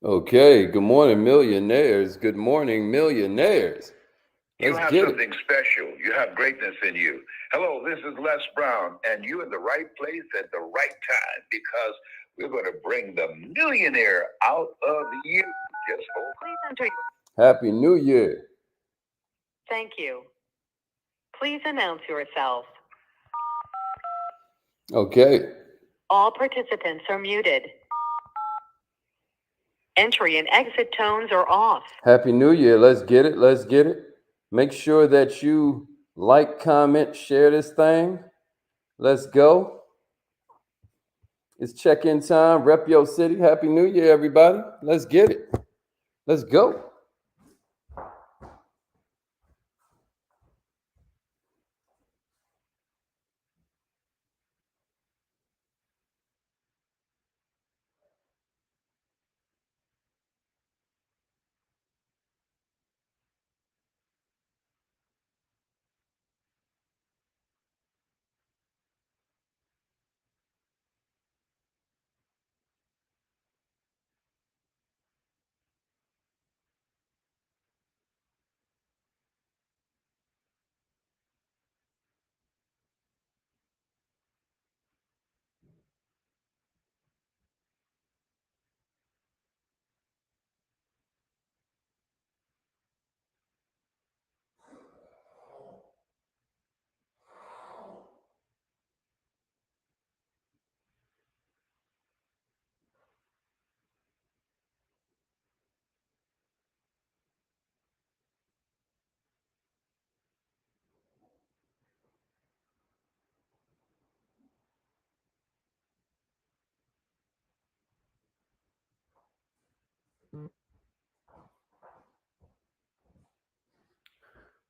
Okay, good morning, millionaires. Good morning, millionaires. You Let's have get it. something special. You have greatness in you. Hello, this is Les Brown, and you're in the right place at the right time because we're going to bring the millionaire out of you. Just hold. Please enter. Happy New Year. Thank you. Please announce yourself. Okay. All participants are muted. Entry and exit tones are off. Happy New Year. Let's get it. Let's get it. Make sure that you like, comment, share this thing. Let's go. It's check-in time. Rep your city. Happy New Year, everybody. Let's get it. Let's go.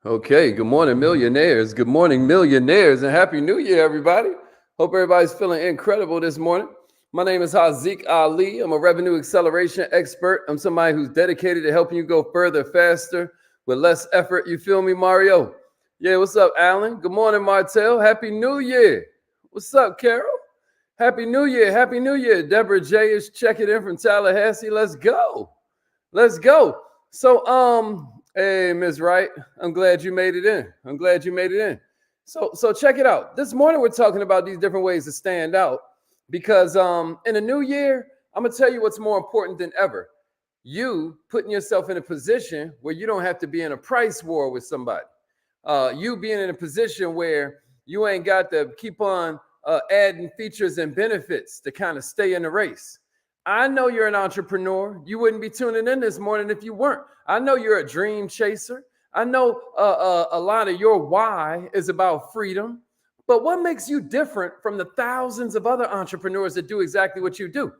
Okay, good morning, millionaires. Good morning, millionaires, and Happy New Year, everybody. Hope everybody's feeling incredible this morning. My name is Haziq Ali. I'm a revenue acceleration expert. I'm somebody who's dedicated to helping you go further, faster, with less effort. You feel me, Mario? Yeah, what's up, Alan? Good morning, Martell. Happy New Year. What's up, Carol? Happy New Year. Happy New Year. Deborah J is checking in from Tallahassee. Let's go. Let's go. Hey, Ms. Wright, I'm glad you made it in. I'm glad you made it in. So check it out. This morning we're talking about these different ways to stand out because in a new year, I'm gonna tell you what's more important than ever. You putting yourself in a position where you don't have to be in a price war with somebody. You being in a position where you ain't got to keep on adding features and benefits to kind of stay in the race. I know you're an entrepreneur. You wouldn't be tuning in this morning if you weren't. I know you're a dream chaser. I know a lot of your why is about freedom. But what makes you different from the thousands of other entrepreneurs that do exactly what you do?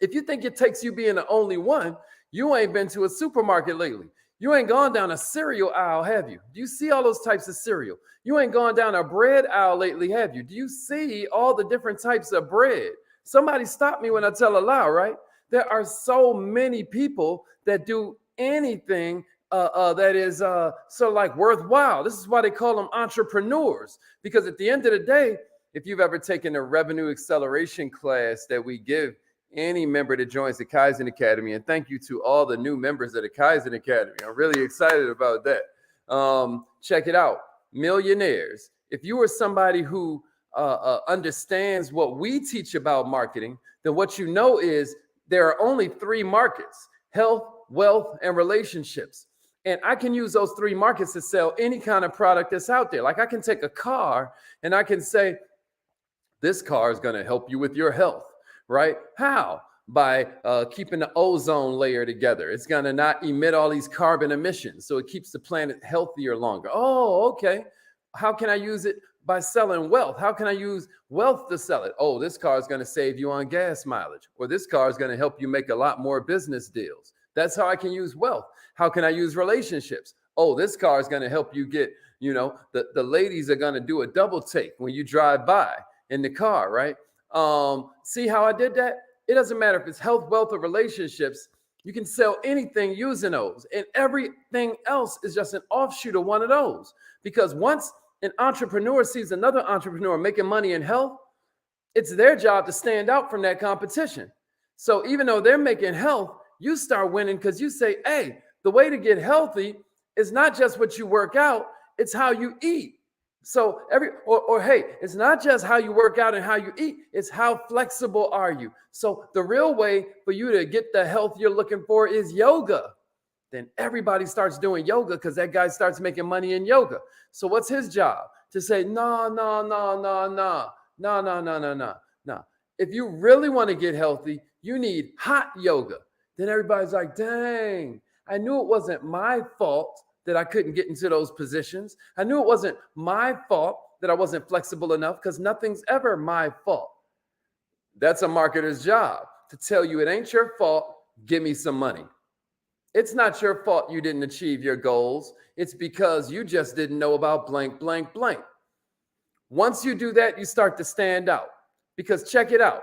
If you think it takes you being the only one, you ain't been to a supermarket lately. You ain't gone down a cereal aisle, have you? Do you see all those types of cereal? You ain't gone down a bread aisle lately, have you? Do you see all the different types of bread? Somebody stop me when I tell a lie, right? There are so many people that do anything that is sort of like worthwhile. This is why they call them entrepreneurs, because at the end of the day, if you've ever taken a revenue acceleration class that we give any member that joins the Kaizen Academy, and thank you to all the new members of the Kaizen Academy. I'm really excited about that. Check it out. Millionaires, if you are somebody who understands what we teach about marketing, then what you know is there are only three markets: health, wealth, and relationships. And I can use those three markets to sell any kind of product that's out there. Like I can take a car and I can say, this car is going to help you with your health, right? How? By keeping the ozone layer together. It's going to not emit all these carbon emissions. So it keeps the planet healthier longer. Oh, okay. How can I use it? By selling wealth. How can I use wealth to sell it? Oh, this car is going to save you on gas mileage, or this car is going to help you make a lot more business deals. That's how I can use wealth. How can I use relationships? Oh, this car is going to help you get, the ladies are going to do a double take when you drive by in the car, right? See how I did that? It doesn't matter if it's health, wealth, or relationships. You can sell anything using those, and everything else is just an offshoot of one of those. Because once an entrepreneur sees another entrepreneur making money in health, it's their job to stand out from that competition. So even though they're making health, You start winning because you say, hey, the way to get healthy is not just what you work out, it's how you eat. So hey, it's not just how you work out and how you eat, it's how flexible are you. So the real way for you to get the health you're looking for is yoga. Then everybody starts doing yoga because that guy starts making money in yoga. So what's his job? To say, no. If you really want to get healthy, you need hot yoga. Then everybody's like, dang, I knew it wasn't my fault that I couldn't get into those positions. I knew it wasn't my fault that I wasn't flexible enough because nothing's ever my fault. That's a marketer's job, to tell you it ain't your fault, give me some money. It's not your fault you didn't achieve your goals. It's because you just didn't know about blank, blank, blank. Once you do that, you start to stand out. Because check it out.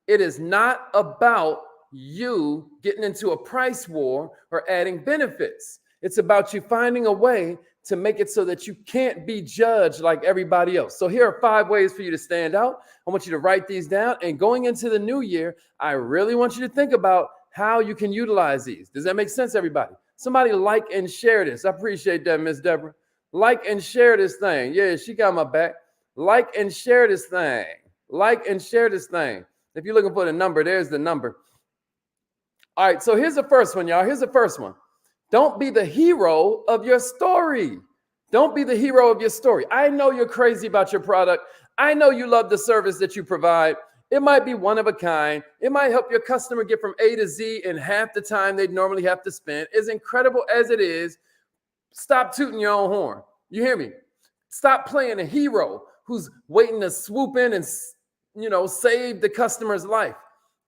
It is not about you getting into a price war or adding benefits. It's about you finding a way to make it so that you can't be judged like everybody else. So here are 5 ways for you to stand out. I want you to write these down. And going into the new year, I really want you to think about how you can utilize these. Does that make sense, everybody? Somebody like and share this. I appreciate that, Miss Deborah. Like and share this thing. Yeah, she got my back. Like and share this thing. Like and share this thing. If you're looking for the number, there's the number. All right, so here's the first one, y'all. Here's the first one. Don't be the hero of your story. Don't be the hero of your story. I know you're crazy about your product. I know you love the service that you provide. It might be one of a kind. It might help your customer get from A to Z in half the time they'd normally have to spend. As incredible as it is, stop tooting your own horn. You hear me? Stop playing a hero who's waiting to swoop in and, save the customer's life.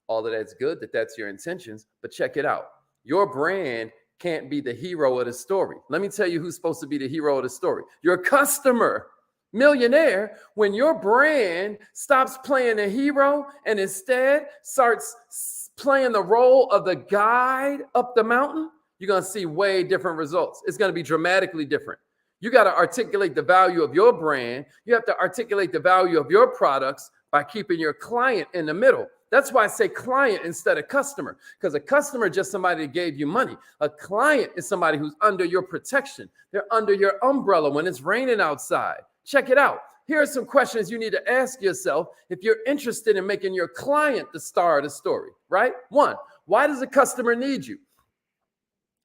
All of that's good, that's your intentions, but check it out. Your brand can't be the hero of the story. Let me tell you who's supposed to be the hero of the story. Your customer. Millionaire, when your brand stops playing a hero and instead starts playing the role of the guide up the mountain, you're going to see way different results. It's going to be dramatically different. You got to articulate the value of your brand. You have to articulate the value of your products by keeping your client in the middle. That's why I say client instead of customer, because a customer is just somebody that gave you money. A client is somebody who's under your protection. They're under your umbrella when it's raining outside. Check it out. Here are some questions you need to ask yourself if you're interested in making your client the star of the story, right? 1, why does a customer need you?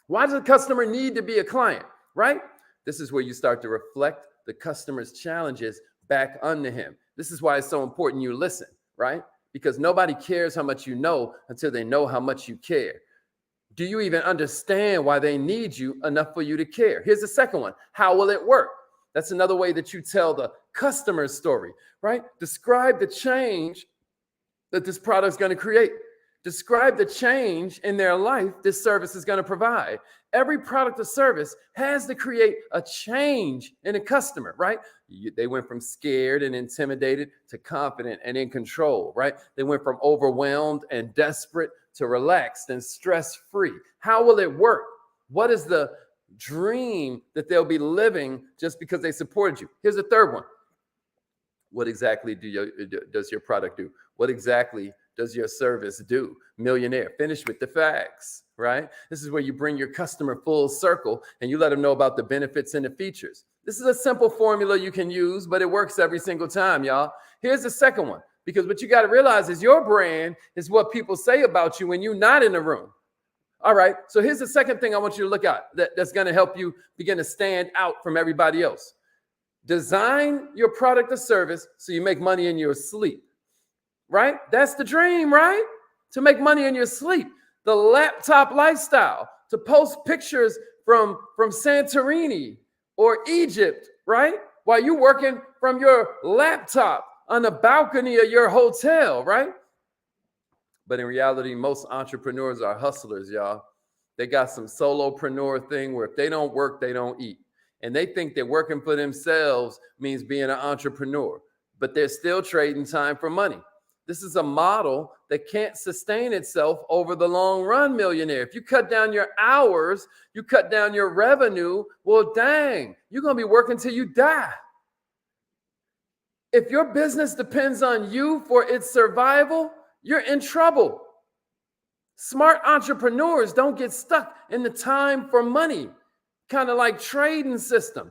Why does a customer need to be a client, right? This is where you start to reflect the customer's challenges back onto him. This is why it's so important you listen, right? Because nobody cares how much you know until they know how much you care. Do you even understand why they need you enough for you to care? Here's the second one. How will it work? That's another way that you tell the customer's story, right? Describe the change that this product is going to create. Describe the change in their life this service is going to provide. Every product or service has to create a change in a customer, right? They went from scared and intimidated to confident and in control, right? They went from overwhelmed and desperate to relaxed and stress-free. How will it work? What is the dream that they'll be living just because they supported you? Here's the third one. What exactly does your product do? What exactly does your service do? Millionaire, finish with the facts, right? This is where you bring your customer full circle and you let them know about the benefits and the features. This is a simple formula you can use, but it works every single time, y'all. Here's the second one, because what you got to realize is your brand is what people say about you when you're not in the room. All right, so here's the second thing I want you to look at that's going to help you begin to stand out from everybody else. Design your product or service so you make money in your sleep, right? That's the dream, right? To make money in your sleep. The laptop lifestyle, to post pictures from Santorini or Egypt, right? While you're working from your laptop on the balcony of your hotel, right? But in reality, most entrepreneurs are hustlers, y'all. They got some solopreneur thing where if they don't work, they don't eat. And they think that working for themselves means being an entrepreneur, but they're still trading time for money. This is a model that can't sustain itself over the long run, millionaire. If you cut down your hours, you cut down your revenue, well, dang, you're going to be working till you die. If your business depends on you for its survival, you're in trouble. Smart entrepreneurs don't get stuck in the time for money, kind of like trading system.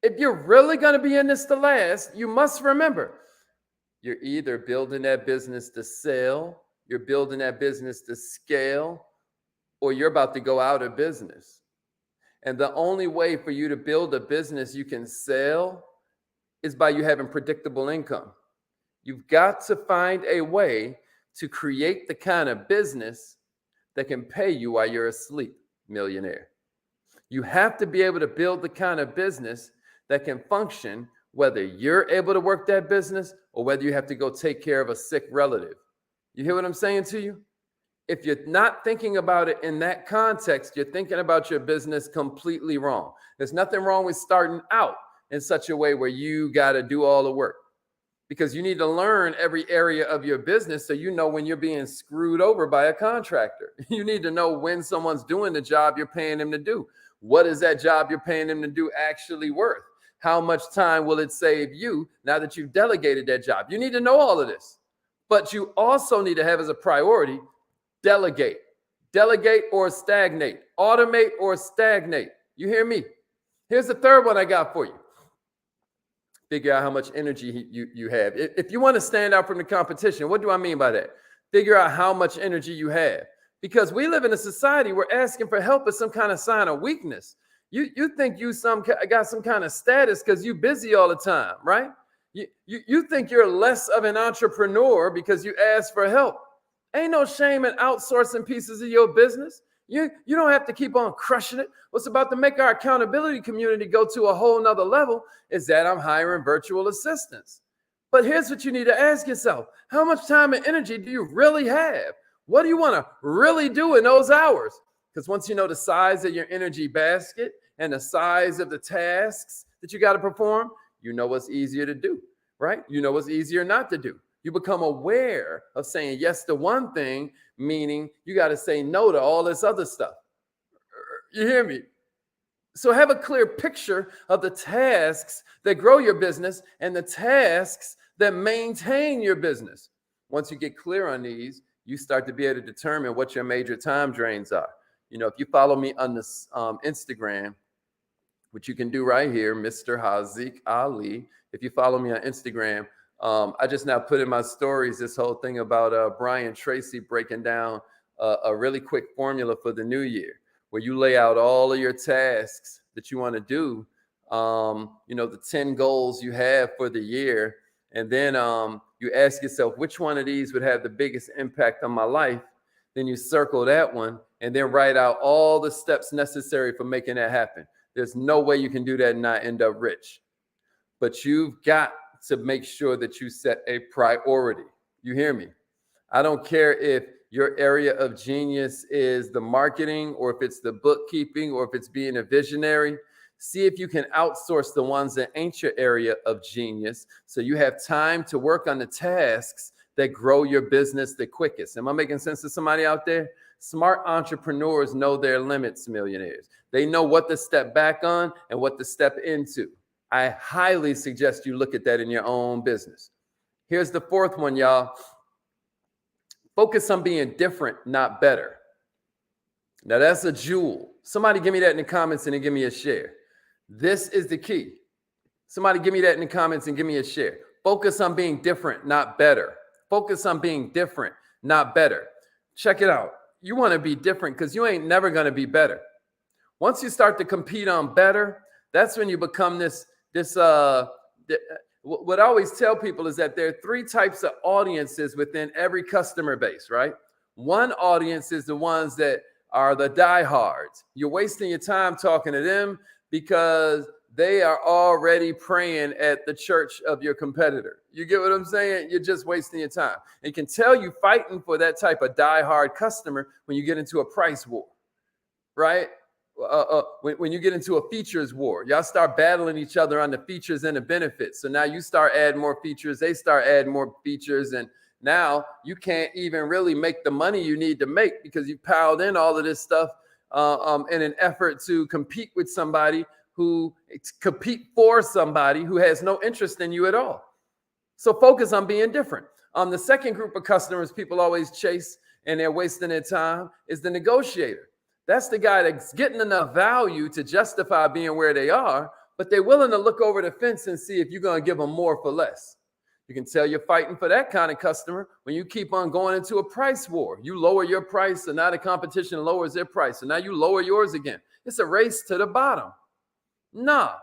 If you're really going to be in this to last, you must remember you're either building that business to sell, you're building that business to scale, or you're about to go out of business. And the only way for you to build a business you can sell is by you having predictable income. You've got to find a way to create the kind of business that can pay you while you're asleep, millionaire. You have to be able to build the kind of business that can function whether you're able to work that business or whether you have to go take care of a sick relative. You hear what I'm saying to you? If you're not thinking about it in that context, you're thinking about your business completely wrong. There's nothing wrong with starting out in such a way where you got to do all the work, because you need to learn every area of your business so you know when you're being screwed over by a contractor. You need to know when someone's doing the job you're paying them to do. What is that job you're paying them to do actually worth? How much time will it save you now that you've delegated that job? You need to know all of this. But you also need to have as a priority, delegate. Delegate or stagnate. Automate or stagnate. You hear me? Here's the third one I got for you. Figure out how much energy you have. If you want to stand out from the competition, what do I mean by that? Figure out how much energy you have. Because we live in a society where asking for help is some kind of sign of weakness. You think you got some kind of status because you're busy all the time, right? You think you're less of an entrepreneur because you ask for help. Ain't no shame in outsourcing pieces of your business. You don't have to keep on crushing it. What's about to make our accountability community go to a whole nother level is that I'm hiring virtual assistants. But here's what you need to ask yourself. How much time and energy do you really have? What do you want to really do in those hours? Because once you know the size of your energy basket and the size of the tasks that you got to perform, you know what's easier to do, right? You know what's easier not to do. You become aware of saying yes to one thing, meaning you got to say no to all this other stuff. You hear me? So have a clear picture of the tasks that grow your business and the tasks that maintain your business. Once you get clear on these, you start to be able to determine what your major time drains are. You know, if you follow me on this Instagram, which you can do right here, Mr. Haziq Ali. If you follow me on Instagram, I just now put in my stories this whole thing about Brian Tracy breaking down a really quick formula for the new year, where you lay out all of your tasks that you want to do, you know, the 10 goals you have for the year. And then you ask yourself, which one of these would have the biggest impact on my life? Then you circle that one and then write out all the steps necessary for making that happen. There's no way you can do that and not end up rich. But you've got to make sure that you set a priority. You hear me? I don't care if your area of genius is the marketing or if it's the bookkeeping or if it's being a visionary. See if you can outsource the ones that ain't your area of genius so you have time to work on the tasks that grow your business the quickest. Am I making sense to somebody out there? Smart entrepreneurs know their limits, millionaires. They know what to step back on and what to step into. I highly suggest you look at that in your own business. Here's the fourth one, y'all. Focus on being different, not better. Now that's a jewel. Somebody give me that in the comments and then give me a share. This is the key. Somebody give me that in the comments and give me a share. Focus on being different, not better. Focus on being different, not better. Check it out. You want to be different because you ain't never going to be better. Once you start to compete on better, that's when you become what I always tell people is that there are three types of audiences within every customer base, right? One audience is the ones that are the diehards. You're wasting your time talking to them because they are already praying at the church of your competitor. You get what I'm saying? You're just wasting your time. And you can tell you fighting for that type of diehard customer when you get into a price war, right? When you get into a features war, y'all start battling each other on the features and the benefits. So now you start adding more features, they start adding more features, and now you can't even really make the money you need to make because you piled in all of this stuff in an effort to compete with somebody who has no interest in you at all. So focus on being different. The second group of customers people always chase and they're wasting their time is the negotiator. That's the guy that's getting enough value to justify being where they are, but they're willing to look over the fence and see if you're going to give them more for less. You can tell you're fighting for that kind of customer when you keep on going into a price war. You lower your price, and now the competition lowers their price, and now you lower yours again. It's a race to the bottom. Nah,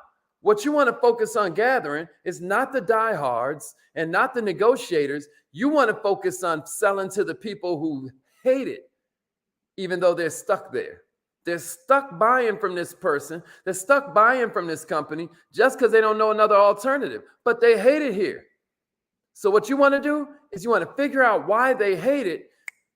what you want to focus on gathering is not the diehards and not the negotiators. You want to focus on selling to the people who hate it, even though they're stuck there. They're stuck buying from this person. They're stuck buying from this company just because they don't know another alternative, but they hate it here. So what you want to do is you want to figure out why they hate it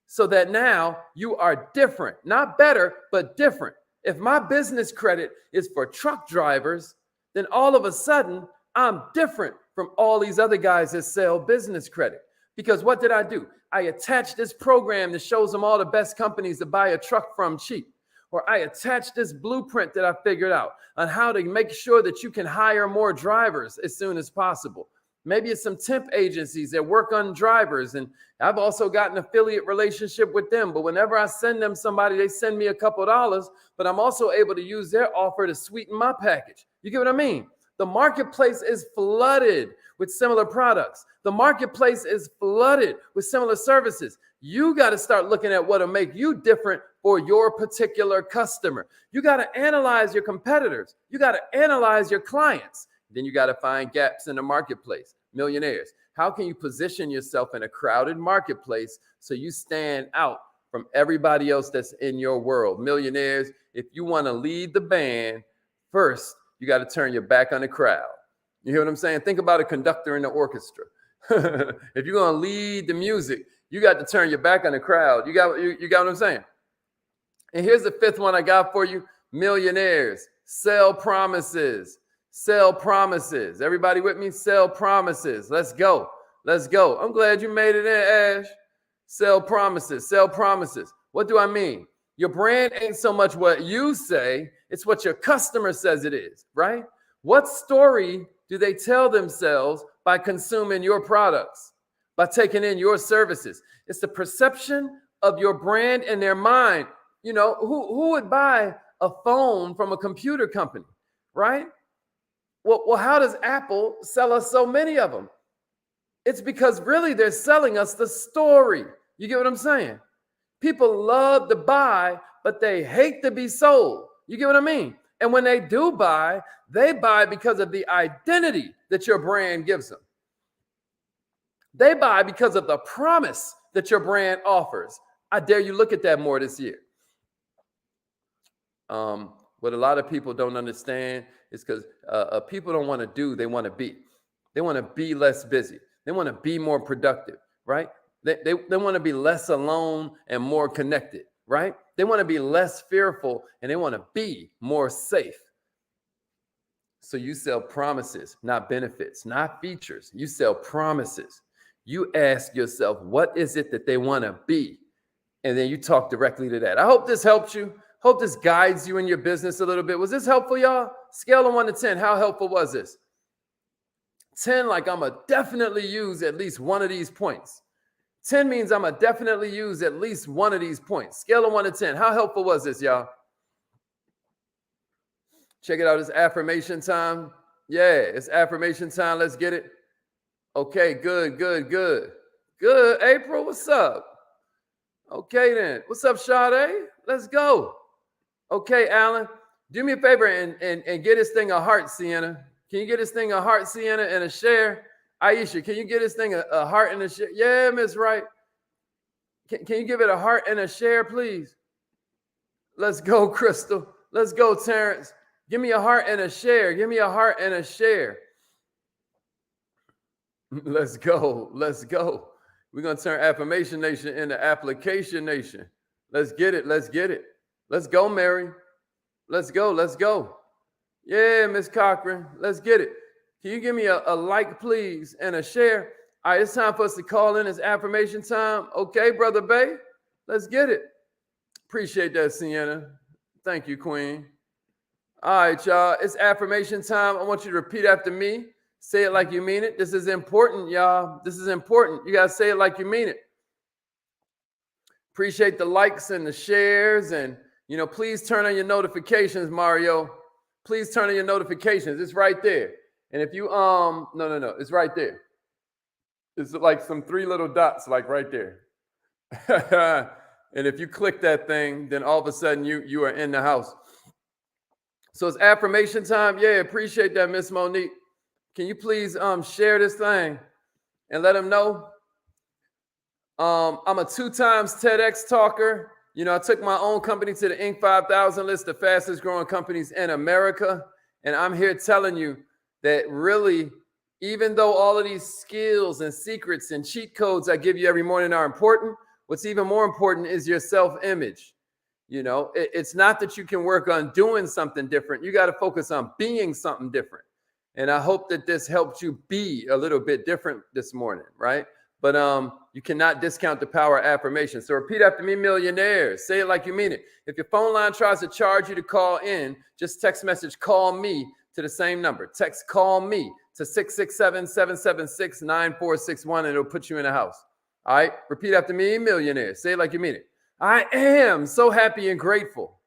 so that now you are different, not better, but different. If my business credit is for truck drivers, then all of a sudden I'm different from all these other guys that sell business credit. Because what did I do? I attached this program that shows them all the best companies to buy a truck from cheap. Or I attached this blueprint that I figured out on how to make sure that you can hire more drivers as soon as possible. Maybe it's some temp agencies that work on drivers, and I've also got an affiliate relationship with them. But whenever I send them somebody, they send me a couple dollars, but I'm also able to use their offer to sweeten my package. You get what I mean? The marketplace is flooded with similar products. The marketplace is flooded with similar services. You got to start looking at what will make you different for your particular customer. You got to analyze your competitors. You got to analyze your clients. Then you got to find gaps in the marketplace. Millionaires, how can you position yourself in a crowded marketplace so you stand out from everybody else that's in your world? Millionaires, if you want to lead the band, first, you got to turn your back on the crowd. You hear what I'm saying? Think about a conductor in the orchestra. If you're going to lead the music, you got to turn your back on the crowd. You got what I'm saying? And here's the fifth one I got for you. Millionaires, sell promises. Sell promises. Everybody with me? Sell promises. Let's go. Let's go. I'm glad you made it in, Ash. Sell promises. Sell promises. What do I mean? Your brand ain't so much what you say, it's what your customer says it is, right? What story do they tell themselves by consuming your products, by taking in your services? It's the perception of your brand in their mind. You know, who would buy a phone from a computer company, right? Well, how does Apple sell us so many of them? It's because really they're selling us the story. You get what I'm saying? People love to buy, but they hate to be sold. You get what I mean? And when they do buy, they buy because of the identity that your brand gives them. They buy because of the promise that your brand offers. I dare you look at that more this year. What a lot of people don't understand is because people don't want to do, they want to be. They want to be less busy. They want to be more productive, right? They want to be less alone and more connected, right? They want to be less fearful and they want to be more safe. So you sell promises, not benefits, not features. You sell promises. You ask yourself, what is it that they want to be? And then you talk directly to that. I hope this helps you. Hope this guides you in your business a little bit. Was this helpful, y'all? Scale of 1 to 10. How helpful was this? 10, like I'm going to definitely use at least one of these points. 10 means I'm going to definitely use at least one of these points. Scale of 1 to 10. How helpful was this, y'all? Check it out. It's affirmation time. Yeah, it's affirmation time. Let's get it. Okay, good. Good, April, what's up? Okay, then. What's up, Sade? Let's go. Okay, Alan, do me a favor and get this thing a heart, Sienna. Can you get this thing a heart, Sienna, and a share? Aisha, can you get this thing a heart and a share? Yeah, Miss Wright. Can you give it a heart and a share, please? Let's go, Crystal. Let's go, Terrence. Give me a heart and a share. Give me a heart and a share. Let's go. Let's go. We're going to turn Affirmation Nation into Application Nation. Let's get it. Let's get it. Let's go, Mary. Let's go. Let's go. Yeah, Miss Cochran. Let's get it. Can you give me a like, please, and a share? All right, it's time for us to call in. It's affirmation time. Okay, Brother Bay. Let's get it. Appreciate that, Sienna. Thank you, Queen. All right, y'all. It's affirmation time. I want you to repeat after me. Say it like you mean it. This is important, y'all. This is important. You got to say it like you mean it. Appreciate the likes and the shares. And, please turn on your notifications, Mario. Please turn on your notifications. It's right there. And if you, no, it's right there. It's like some 3 little dots, like right there. And if you click that thing, then all of a sudden you are in the house. So it's affirmation time. Yeah, appreciate that, Miss Monique. Can you please share this thing and let them know? I'm a 2 times TEDx talker. I took my own company to the Inc. 5000 list, the fastest growing companies in America. And I'm here telling you that really, even though all of these skills and secrets and cheat codes I give you every morning are important, what's even more important is your self-image. It's not that you can work on doing something different. You got to focus on being something different. And I hope that this helped you be a little bit different this morning, right? But you cannot discount the power of affirmation. So repeat after me, millionaires. Say it like you mean it. If your phone line tries to charge you to call in, just text message call me to the same number. Text call me to 667-776-9461 and it'll put you in the house. All right? Repeat after me, millionaires. Say it like you mean it. I am so happy and grateful